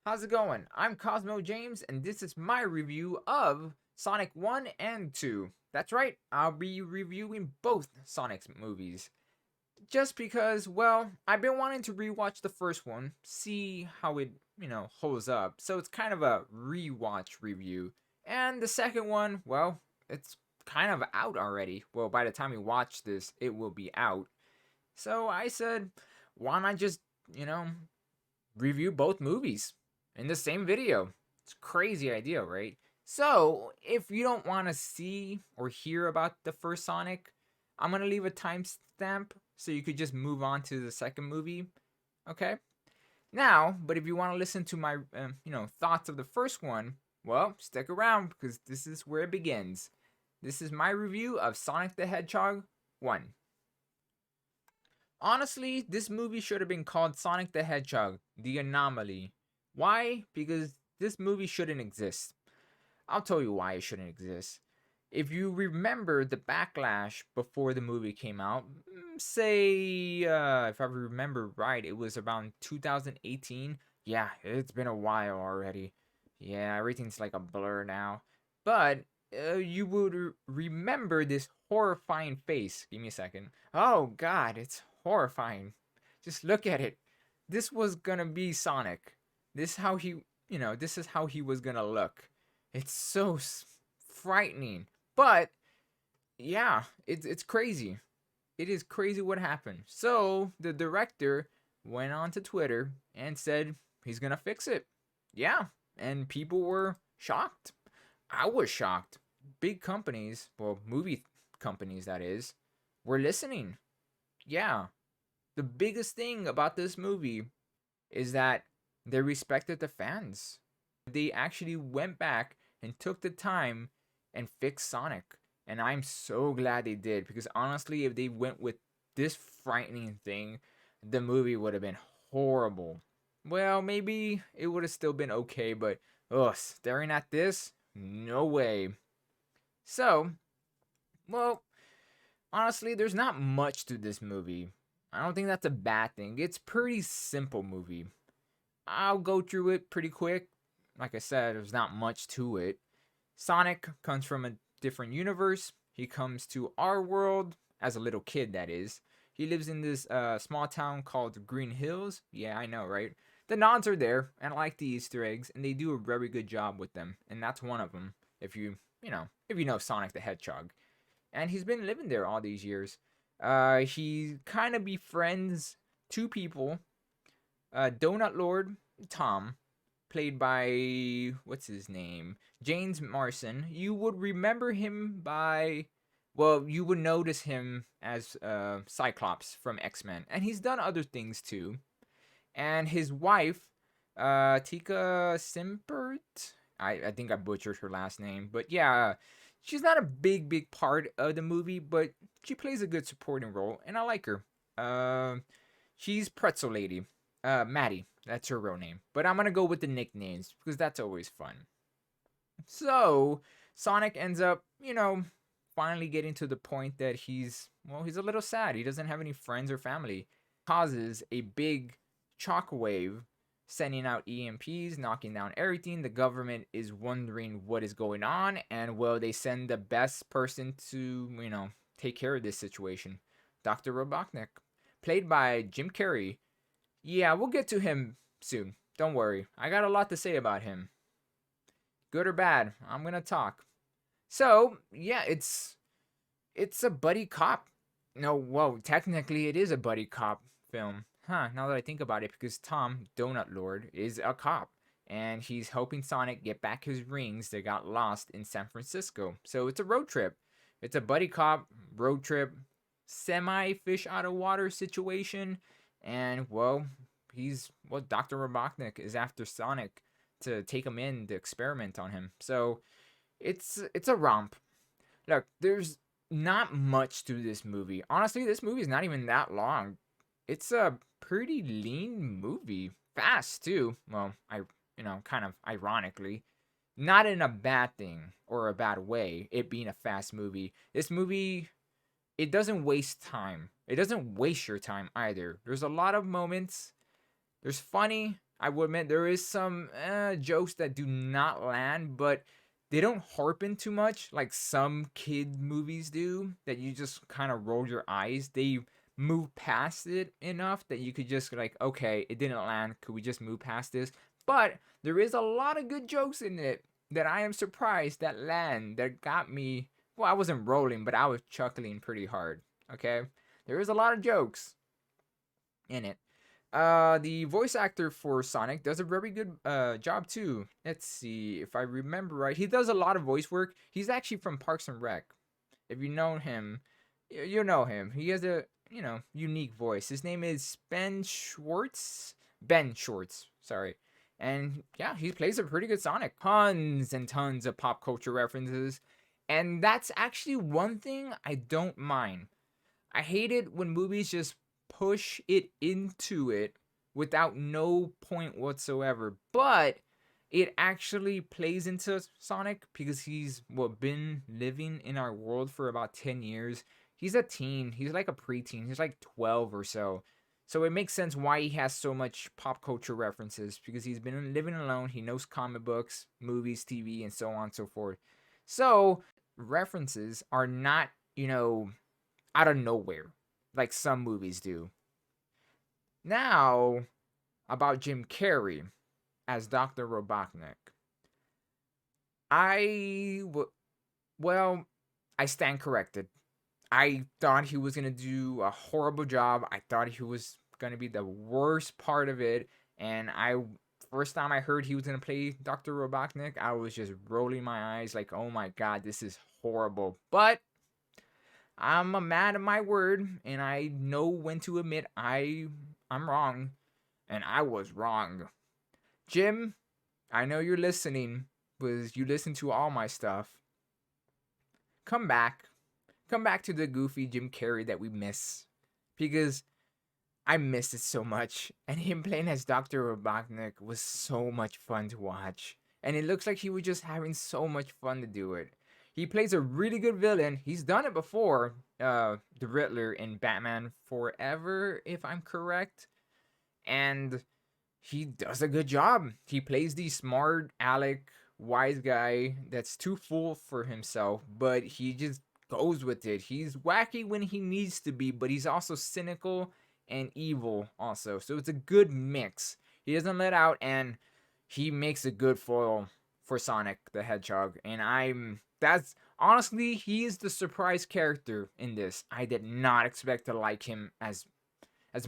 How's it going? I'm Cosmo James, and this is my review of Sonic 1 and 2. That's right, I'll be reviewing both Sonic's movies. Just because, well, I've been wanting to rewatch the first one, see how it holds up. So it's kind of a rewatch review. And the second one, well, it's kind of out already. Well, by the time you watch this, it will be out. So I said, why not just review both movies in the same video. It's a crazy idea, right? So, if you don't want to see or hear about the first Sonic, I'm going to leave a timestamp so you could just move on to the second movie. Okay? Now, but if you want to listen to my thoughts of the first one, well, stick around because this is where it begins. This is my review of Sonic the Hedgehog 1. Honestly, this movie should have been called Sonic the Hedgehog: The Anomaly. Why? Because this movie shouldn't exist. I'll tell you why it shouldn't exist. If you remember the backlash before the movie came out, say, if I remember right, it was around 2018. Yeah, it's been a while already. Yeah, everything's like a blur now. But you would remember this horrifying face. Give me a second. Oh, God, it's horrifying. Just look at it. This was gonna be Sonic. This is how he was gonna look. It's so frightening. But yeah, it's crazy. It is crazy what happened. So the director went on to Twitter and said he's gonna fix it. Yeah, and people were shocked. I was shocked. Big companies, well, movie companies that is, were listening. Yeah, the biggest thing about this movie is that they respected the fans. They actually went back and took the time and fixed Sonic. And I'm so glad they did because honestly, if they went with this frightening thing, the movie would have been horrible. Well, maybe it would have still been okay, but staring at this, no way. So, well, honestly, there's not much to this movie. I don't think that's a bad thing. It's pretty simple movie. I'll go through it pretty quick. Like I said, there's not much to it. Sonic comes from a different universe. He comes to our world as a little kid, that is. He lives in this small town called Green Hills. Yeah, I know, right? The nods are there, and I like the Easter eggs, and they do a very good job with them. And that's one of them. If you know Sonic the Hedgehog, and he's been living there all these years. He kind of befriends two people, Donut Lord Tom, played by what's his name, James Marsden. You would remember him by, well, you would notice him as Cyclops from X-Men, and he's done other things too. And his wife, Tika Simpert. I think I butchered her last name, but yeah, she's not a big part of the movie, but she plays a good supporting role, and I like her. She's Pretzel Lady, Maddie. That's her real name, but I'm gonna go with the nicknames because that's always fun. So Sonic ends up, finally getting to the point that he's a little sad. He doesn't have any friends or family. Causes a big shock wave, sending out EMPs, knocking down everything. The government is wondering what is going on, and well, they send the best person to, take care of this situation, Dr. Robotnik, played by Jim Carrey. Yeah, we'll get to him soon. Don't worry. I got a lot to say about him. Good or bad, I'm gonna talk. So, yeah, it's a buddy cop. No, well, technically it is a buddy cop film. Huh, now that I think about it, because Tom, Donut Lord, is a cop. And he's helping Sonic get back his rings that got lost in San Francisco. So it's a road trip. It's a buddy cop road trip, semi fish out of water situation. And, well, Dr. Robotnik is after Sonic to take him in to experiment on him. So it's a romp. Look, there's not much to this movie. Honestly, this movie is not even that long. It's a pretty lean movie. Fast too. Well, kind of ironically. Not in a bad thing or a bad way, it being a fast movie. This movie, it doesn't waste time. It doesn't waste your time either. There's a lot of moments. There's funny. I will admit there is some jokes that do not land, but they don't harp in too much like some kid movies do that you just kind of roll your eyes. They move past it enough that you could just like, okay, it didn't land. Could we just move past this? But there is a lot of good jokes in it that I am surprised that land that got me. Well, I wasn't rolling, but I was chuckling pretty hard. Okay, there is a lot of jokes in it. The voice actor for Sonic does a very good job too. Let's see if I remember right. He does a lot of voice work. He's actually from Parks and Rec. If you know him, you know him. He has a unique voice. His name is Ben Schwartz. Ben Schwartz. Sorry. And yeah, he plays a pretty good Sonic. Tons and tons of pop culture references. And that's actually one thing I don't mind. I hate it when movies just push it into it without no point whatsoever. But it actually plays into Sonic because he's been living in our world for about 10 years. He's a teen. He's like a preteen. He's like 12 or so. So it makes sense why he has so much pop culture references because he's been living alone. He knows comic books, movies, TV, and so on and so forth. So references are not, out of nowhere like some movies do. Now, about Jim Carrey as Dr. Robotnik. Well, I stand corrected. I thought he was going to do a horrible job. I thought he was going to be the worst part of it. And first time I heard he was going to play Dr. Robotnik, I was just rolling my eyes like, oh my God, this is horrible. But I'm a man of my word, and I know when to admit I'm wrong, and I was wrong. Jim, I know you're listening, because you listen to all my stuff. Come back to the goofy Jim Carrey that we miss, because I miss it so much, and him playing as Dr. Robotnik was so much fun to watch, and it looks like he was just having so much fun to do it. He plays a really good villain. He's done it before, the Riddler in Batman Forever, if I'm correct. And he does a good job. He plays the smart aleck, wise guy that's too full for himself, but he just goes with it. He's wacky when he needs to be, but he's also cynical and evil also. So it's a good mix. He doesn't let out, and he makes a good foil for Sonic the Hedgehog. And that's honestly, he is the surprise character in this. I did not expect to like him as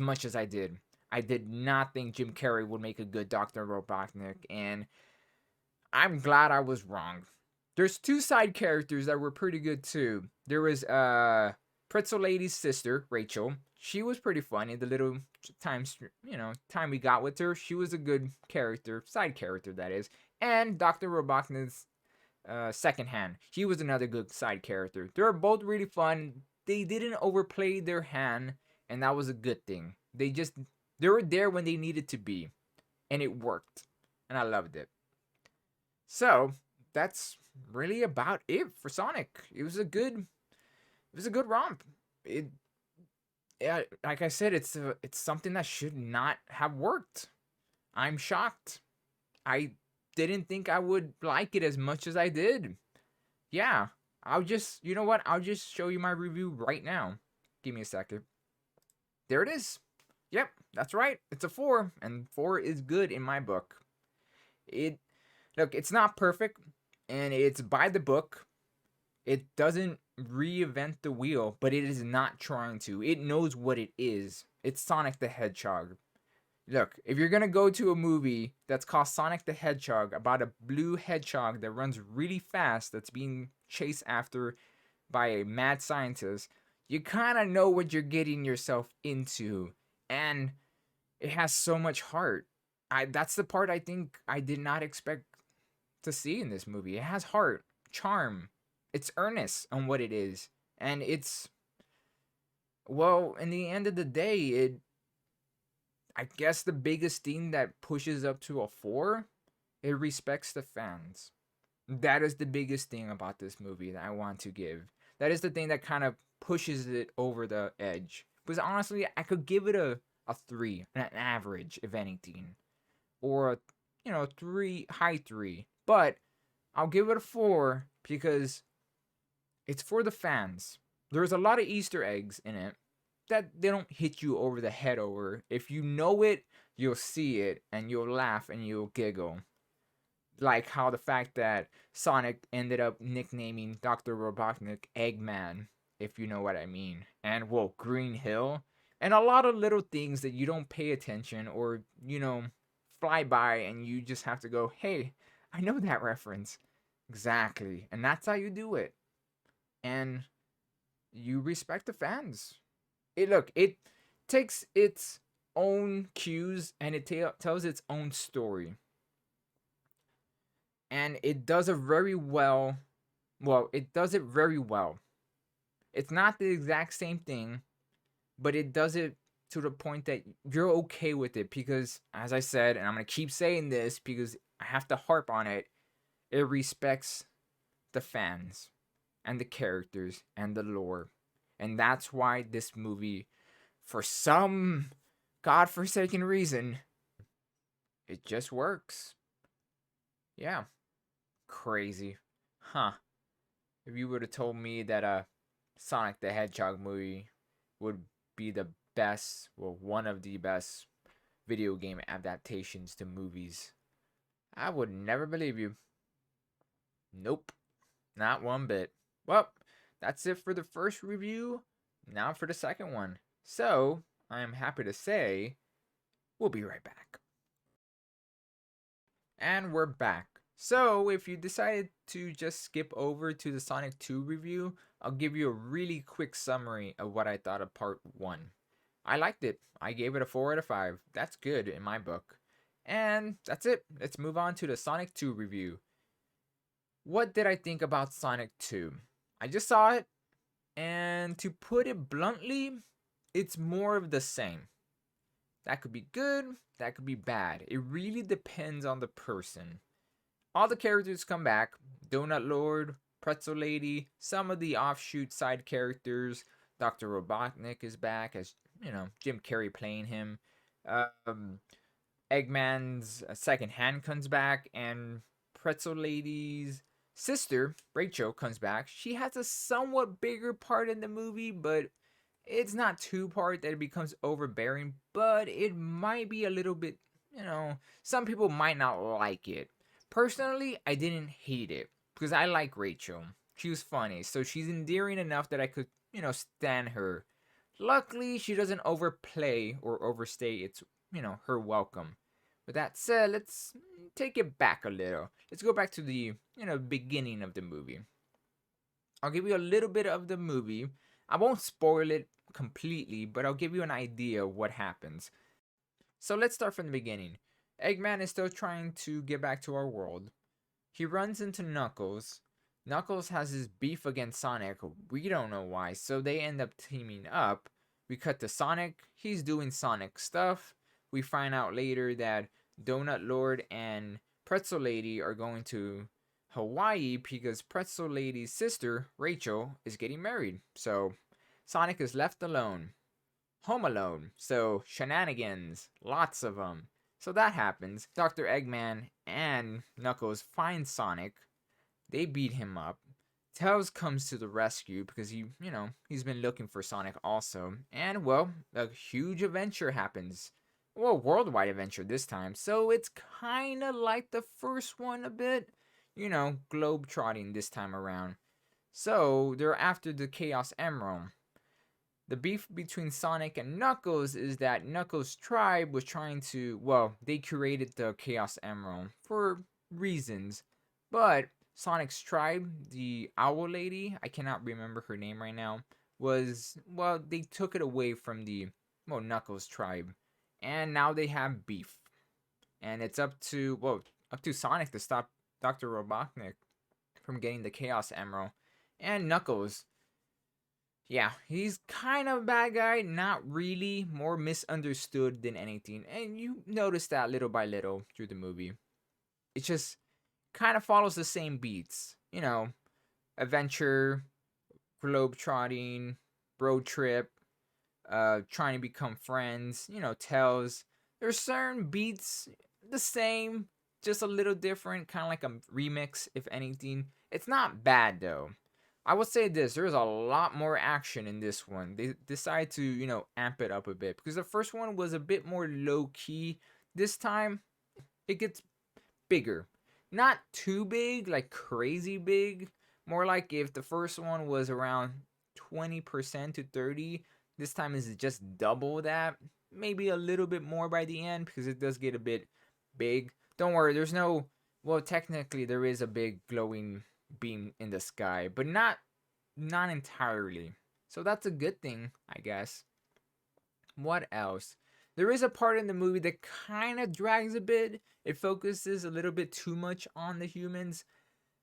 much as I did. I did not think Jim Carrey would make a good Dr. Robotnik, and I'm glad I was wrong. There's two side characters that were pretty good too. There was Pretzel Lady's sister, Rachel. She was pretty funny. The little time we got with her, she was a good character, side character that is. And Dr. Robotnik's second hand, he was another good side character. They were both really fun. They didn't overplay their hand, and that was a good thing. They were there when they needed to be, and it worked, and I loved it. So that's really about it for Sonic. It was a good romp. Yeah, like I said, it's something that should not have worked. I'm shocked. I didn't think I would like it as much as I did. Yeah, you know what? I'll just show you my review right now. Give me a second. There it is. Yep, that's right. It's a 4, and 4 is good in my book. Look, it's not perfect, and it's by the book. It doesn't reinvent the wheel, but it is not trying to. It knows what it is. It's Sonic the Hedgehog. Look, if you're gonna go to a movie that's called Sonic the Hedgehog about a blue hedgehog that runs really fast that's being chased after by a mad scientist, you kind of know what you're getting yourself into. And it has so much heart. That's the part I think I did not expect to see in this movie. It has heart, charm. It's earnest on what it is. And it's, well, in the end of the day, I guess the biggest thing that pushes up to a 4, it respects the fans. That is the biggest thing about this movie that I want to give. That is the thing that kind of pushes it over the edge. Because honestly, I could give it a 3, an average, if anything. or a, 3, high 3. But I'll give it a 4 because it's for the fans. There's a lot of Easter eggs in it that they don't hit you over the head over. If you know it, you'll see it and you'll laugh and you'll giggle. Like how the fact that Sonic ended up nicknaming Dr. Robotnik Eggman, if you know what I mean. And well, Green Hill. And a lot of little things that you don't pay attention or, fly by and you just have to go, hey, I know that reference. Exactly. And that's how you do it. And you respect the fans. It takes its own cues and it tells its own story. And it does it very well. Well, it does it very well. It's not the exact same thing, but it does it to the point that you're okay with it because, as I said, and I'm going to keep saying this because I have to harp on it, it respects the fans and the characters and the lore. And that's why this movie, for some godforsaken reason, it just works. Yeah. Crazy. Huh. If you would have told me that a Sonic the Hedgehog movie would be the best, well, one of the best video game adaptations to movies, I would never believe you. Nope. Not one bit. Well, that's it for the first review. Now for the second one. So, I am happy to say, we'll be right back. And we're back. So, if you decided to just skip over to the Sonic 2 review, I'll give you a really quick summary of what I thought of part 1. I liked it. I gave it a 4 out of 5. That's good in my book. And that's it. Let's move on to the Sonic 2 review. What did I think about Sonic 2? I just saw it, and to put it bluntly, it's more of the same. That could be good, that could be bad. It really depends on the person. All the characters come back. Donut Lord, Pretzel Lady, some of the offshoot side characters. Dr. Robotnik is back as, Jim Carrey playing him. Eggman's second hand comes back, and Pretzel Lady's sister, Rachel, comes back. She has a somewhat bigger part in the movie, but it's not too part that it becomes overbearing, but it might be a little bit, some people might not like it. Personally, I didn't hate it because I like Rachel. She was funny, so she's endearing enough that I could, stand her. Luckily, she doesn't overplay or overstay its, her welcome. With that said, let's take it back a little. Let's go back to the, beginning of the movie. I'll give you a little bit of the movie. I won't spoil it completely, but I'll give you an idea of what happens. So let's start from the beginning. Eggman is still trying to get back to our world. He runs into Knuckles. Knuckles has his beef against Sonic. We don't know why, so they end up teaming up. We cut to Sonic. He's doing Sonic stuff. We find out later that Donut Lord and Pretzel Lady are going to Hawaii because Pretzel Lady's sister, Rachel, is getting married. So Sonic is left alone. Home alone. So shenanigans. Lots of them. So that happens. Dr. Eggman and Knuckles find Sonic. They beat him up. Tails comes to the rescue because he's been looking for Sonic also. And well, a huge adventure happens. Well, worldwide adventure this time. So it's kind of like the first one a bit. Globe trotting this time around. So they're after the Chaos Emerald. The beef between Sonic and Knuckles is that Knuckles' tribe was trying to, they created the Chaos Emerald for reasons. But Sonic's tribe, the Owl Lady, I cannot remember her name right now, they took it away from the, Knuckles' tribe. And now they have beef. And it's up to Sonic to stop Dr. Robotnik from getting the Chaos Emerald. And Knuckles, yeah, he's kind of a bad guy, not really, more misunderstood than anything. And you notice that little by little through the movie. It just kind of follows the same beats. Adventure, globe-trotting, road trip, trying to become friends, Tails. There's certain beats the same, just a little different, kind of like a remix, if anything. It's not bad though. I would say this: there's a lot more action in this one. They decide to, amp it up a bit because the first one was a bit more low key. This time, it gets bigger. Not too big, like crazy big. More like if the first one was around 20% to 30, this time is just double that. Maybe a little bit more by the end because it does get a bit big. Don't worry, there's no, well, technically there is a big glowing beam in the sky, but not entirely. So that's a good thing, I guess. What else? There is a part in the movie that kind of drags a bit. It focuses a little bit too much on the humans.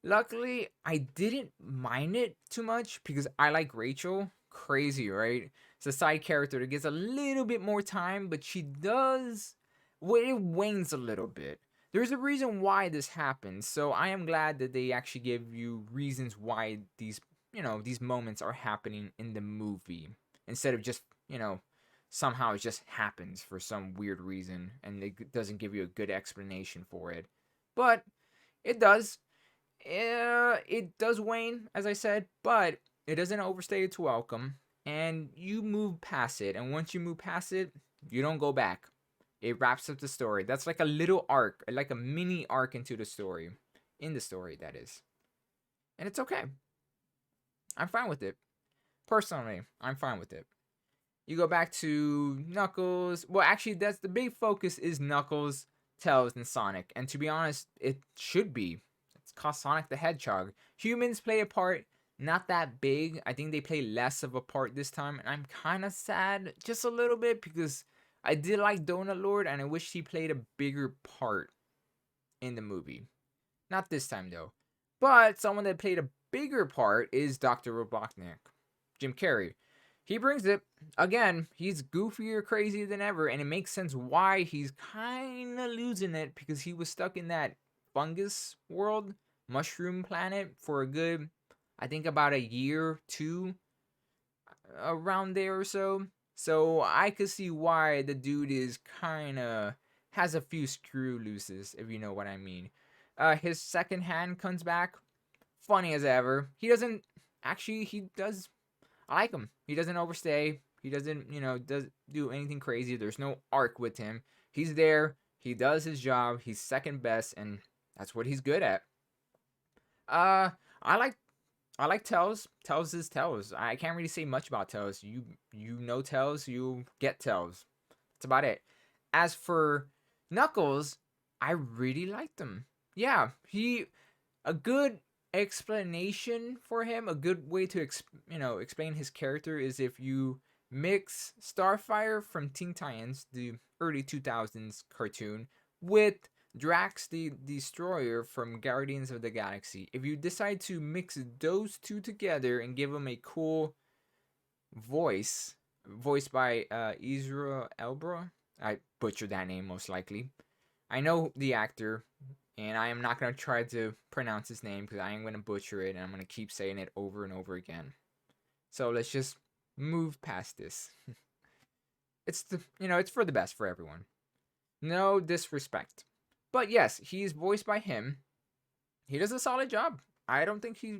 Luckily, I didn't mind it too much because I like Rachel. Crazy, right? It's a side character that gets a little bit more time, but she does. Well, it wanes a little bit. There's a reason why this happens, so I am glad that they actually give you reasons why these moments are happening in the movie instead of just, somehow it just happens for some weird reason and it doesn't give you a good explanation for it. But it does. It does wane, as I said, but it doesn't overstay its welcome, and you move past it. And once you move past it, you don't go back. It wraps up the story. That's like a little arc, like a mini arc into the story, in the story that is, and it's okay. I'm fine with it. Personally, I'm fine with it. You go back to Knuckles. Well, actually, that's the big focus is Knuckles, Tails, and Sonic. And to be honest, it should be. It's called Sonic the Hedgehog. Humans play a part, not that big. I think they play less of a part this time, and I'm kind of sad, just a little bit, because I did like Donut Lord, and I wish he played a bigger part in the movie. Not this time though. But someone that played a bigger part is Dr. Robotnik, Jim Carrey. He brings it. Again, he's goofier, crazier than ever, and it makes sense why he's kind of losing it because he was stuck in that fungus world, mushroom planet, for a good, I think, about a year, two, around there or so. So I could see why the dude is kind of has a few screw looses, if you know what I mean. His second hand comes back, funny as ever. He doesn't actually. He does. I like him. He doesn't overstay. He doesn't, does do anything crazy. There's no arc with him. He's there. He does his job. He's second best, and that's what he's good at. Uh, I like I like Tails. Tails is Tails. I can't really say much about Tails. You know Tails. You get Tails. That's about it. As for Knuckles, I really liked him. Yeah, he a good explanation for him, a good way to explain his character is if you mix Starfire from Teen Titans, the early 2000s cartoon, with Drax the Destroyer from Guardians of the Galaxy. If you decide to mix those two together and give them a cool voice, voiced by Ezra Elbra, I butchered that name most likely. I know the actor, and I am not going to try to pronounce his name because I am going to butcher it and I'm going to keep saying it over and over again. So let's just move past this. It's for the best for everyone. No disrespect. But yes, he's voiced by him. He does a solid job. I don't think he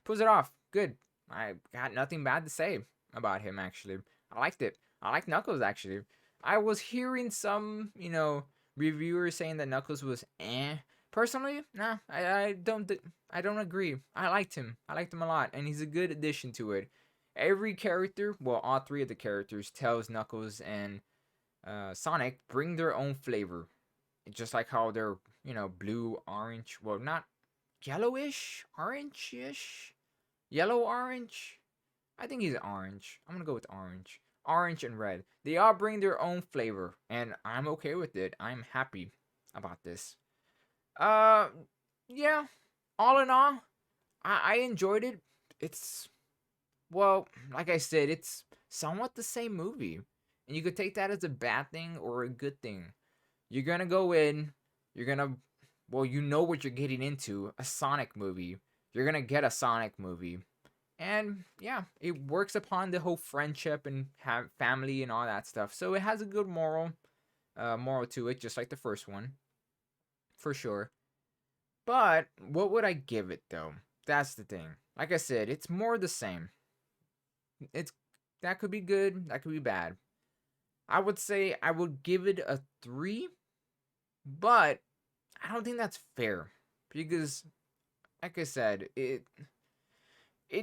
pulls it off. Good. I got nothing bad to say about him actually. I liked it. I like Knuckles actually. I was hearing some, reviewers saying that Knuckles was eh. Personally, nah, I don't agree. I liked him. I liked him a lot, and he's a good addition to it. Every character, well, all three of the characters, Tails, Knuckles, and Sonic, bring their own flavor. Just like how they're, blue, orange. Well, not yellowish, orange-ish, yellow, orange. I think he's orange. I'm gonna go with orange. Orange and red. They all bring their own flavor, and I'm okay with it. I'm happy about this. Uh, yeah. All in all, I enjoyed it. It's well, like I said, it's somewhat the same movie, and you could take that as a bad thing or a good thing. You're gonna go in. You're gonna, well, you know what you're getting into. A Sonic movie. You're gonna get a Sonic movie. And yeah, it works upon the whole friendship and have family and all that stuff. So it has a good moral. moral to it, just like the first one, for sure. But what would I give it though? That's the thing. Like I said, it's more the same. It's that could be good, that could be bad. I would say I would give it a 3, but I don't think that's fair because like I said, it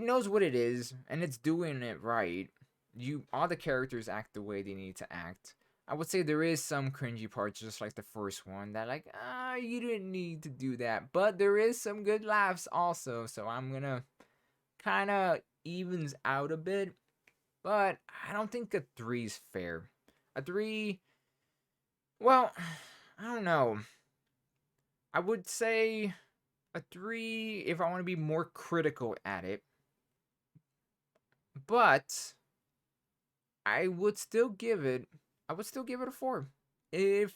knows what it is and it's doing it right. You all the characters act the way they need to act. I would say there is some cringy parts just like the first one that like you didn't need to do that, but there is some good laughs also. So I'm going to kind of evens out a bit, but I don't think a 3 is fair. A 3, well, I don't know. I would say a 3 if I want to be more critical at it, but I would still give it a 4. If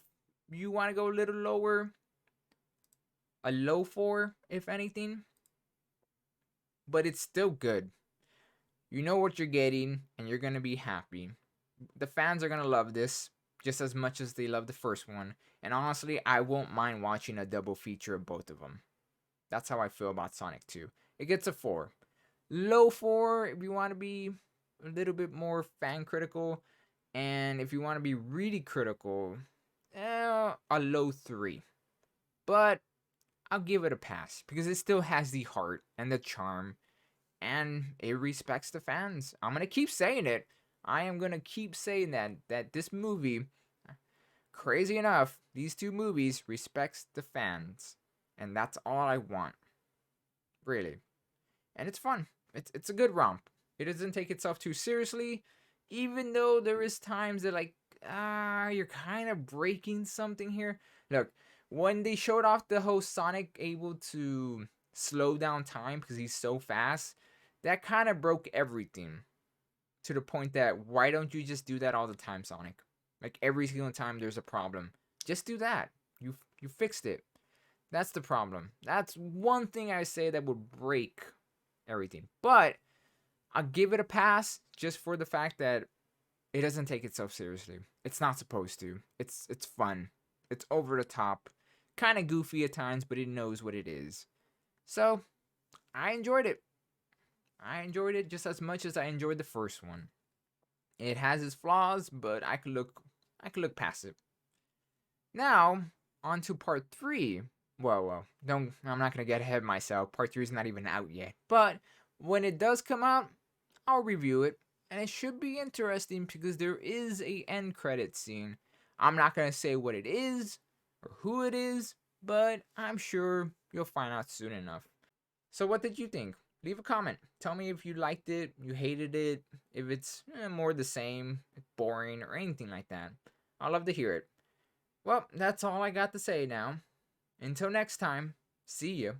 you want to go a little lower, a low 4 if anything, but it's still good. You know what you're getting and you're going to be happy. The fans are going to love this just as much as they love the first one, and honestly, I won't mind watching a double feature of both of them. That's how I feel about Sonic 2. It gets a 4. Low 4 if you want to be a little bit more fan critical, and if you want to be really critical, a low 3. But I'll give it a pass because it still has the heart and the charm and it respects the fans. I'm going to keep saying it. I am going to keep saying that this movie, crazy enough, these two movies respects the fans. And that's all I want. Really. And it's fun. It's a good romp. It doesn't take itself too seriously, even though there is times that like you're kind of breaking something here. Look, when they showed off the whole Sonic able to slow down time because he's so fast, that kind of broke everything to the point that why don't you just do that all the time, Sonic? Like every single time there's a problem, just do that. You fixed it. That's the problem. That's one thing I say that would break everything. But I'll give it a pass just for the fact that it doesn't take itself seriously. It's not supposed to. It's fun. It's over the top. Kind of goofy at times, but it knows what it is. So, I enjoyed it. I enjoyed it just as much as I enjoyed the first one. It has its flaws, but I could look past it. Now, on to part 3. Well, don't I'm not going to get ahead of myself. Part 3 is not even out yet. But when it does come out, I'll review it, and it should be interesting because there is a end credit scene. I'm not going to say what it is or who it is, but I'm sure you'll find out soon enough. So what did you think? Leave a comment. Tell me if you liked it, you hated it, if it's more the same, boring, or anything like that. I'd love to hear it. Well, that's all I got to say now. Until next time, see you.